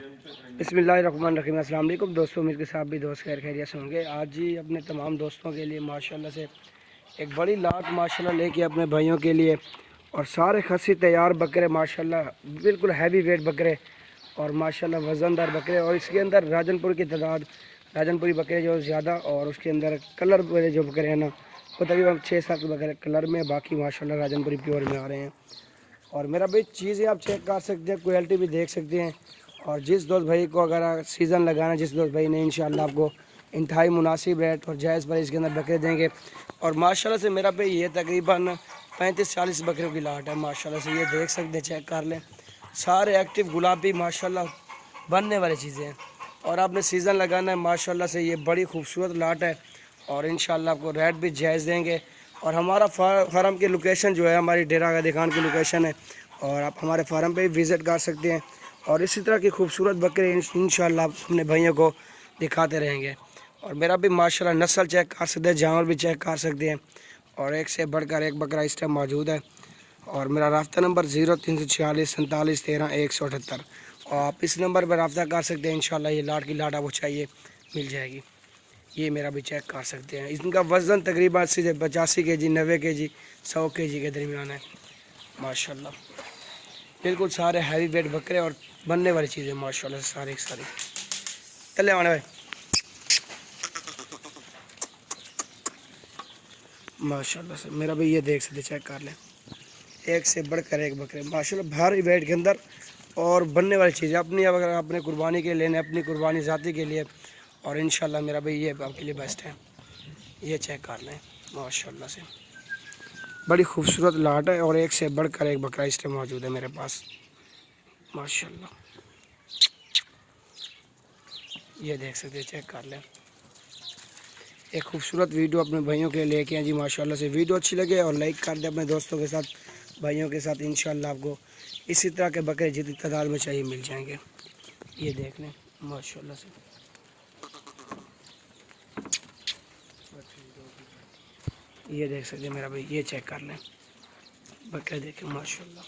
बिस्मिल्लाहिर्रहमानिर्रहीम। अस्सलाम वालेकुम दोस्तों, मेरे के साथ भी दोस्त खैरियत से होंगे। आज जी अपने तमाम दोस्तों के लिए माशाल्लाह से एक बड़ी लाट माशाल्लाह लेके अपने भाइयों के लिए, और सारे खस्सी तैयार बकरे माशाल्लाह बिल्कुल हैवी वेट बकरे और माशाल्लाह वज़नदार बकरे। और इसके अंदर राजनपुर की तादाद, राजनपुरी बकरे जो ज़्यादा, और उसके अंदर कलर वाले जो बकरे हैं ना वो तकरीबन 6-7 बकरे कलर में, बाकी माशाल्लाह राजनपुरी प्योर में आ रहे हैं। और मेरा भाई चीज़ें आप चेक कर सकते हैं, क्वालिटी भी देख सकते हैं। और जिस दोस्त भाई को अगर सीज़न लगाना, जिस दोस्त भाई ने इंशाल्लाह आपको इंतहाई मुनासिब रेट और जायज़ प्राइस के अंदर बकरे देंगे। और माशाल्लाह से मेरा भाई ये तकरीबन 35-40 बकरियों की लाट है माशाल्लाह से, ये देख सकते हैं, चेक कर लें। सारे एक्टिव गुलाबी माशाल्लाह बनने वाली चीज़ें हैं। और आपने सीज़न लगाना है माशाल्लाह से, ये बड़ी खूबसूरत लाट है। और इंशाल्लाह आपको रेट भी जायज़ देंगे। और हमारा फार्म की लोकेशन जो है, हमारी डेरा का दिखान की लोकेशन है, और आप हमारे फार्म पे भी विज़िट कर सकते हैं। और इसी तरह की खूबसूरत बकरे इंशाल्लाह आप अपने भाइयों को दिखाते रहेंगे। और मेरा भी माशाल्लाह नस्ल चेक कर सकते हैं, जानवर भी चेक कर सकते हैं। और एक से बढ़कर एक बकरा इस टाइम मौजूद है। और मेरा रब्ता नंबर 0346 47 13 178। और आप इस नंबर पर रब्ता कर सकते हैं। इंशाल्लाह ये लाट की लाट आपको चाहिए मिल जाएगी। ये मेरा भी चेक कर सकते हैं। इनका वज़न तकरीबन 80 से 85 kg, 90 kg, 100 kg के दरमियान है माशाल्लाह। बिल्कुल सारे हैवी वेट बकरे और बनने वाली चीज़ें माशाल्लाह से सारी सारी। चले आने भाई माशाल्लाह से मेरा भी ये देख सकते, चेक कर लें, एक से बढ़कर एक बकरे माशाल्लाह भारी वेट के अंदर और बनने वाली चीज़ें अपनी, अगर अपने कुर्बानी के लेने, अपनी कुर्बानी ज़ाती के लिए। और इंशाल्लाह मेरा भाई ये आपके लिए बेस्ट है। ये चेक कर लें माशाल्लाह से, बड़ी खूबसूरत लाट है। और एक से बढ़कर एक बकरा इस टाइम मौजूद है मेरे पास माशाल्लाह। ये देख सकते, चेक कर लें। एक खूबसूरत वीडियो अपने भाइयों के लिए लेके आए जी माशाल्लाह से। वीडियो अच्छी लगे और लाइक कर दें अपने दोस्तों के साथ, भाइयों के साथ। इंशाल्लाह आपको इसी तरह के बकरे जितनी तादाद में चाहिए मिल जाएंगे। ये देख लें माशाल्लाह से, ये देख सकते हैं मेरा भाई। ये चेक कर लें बकरे, देखें माशाल्लाह।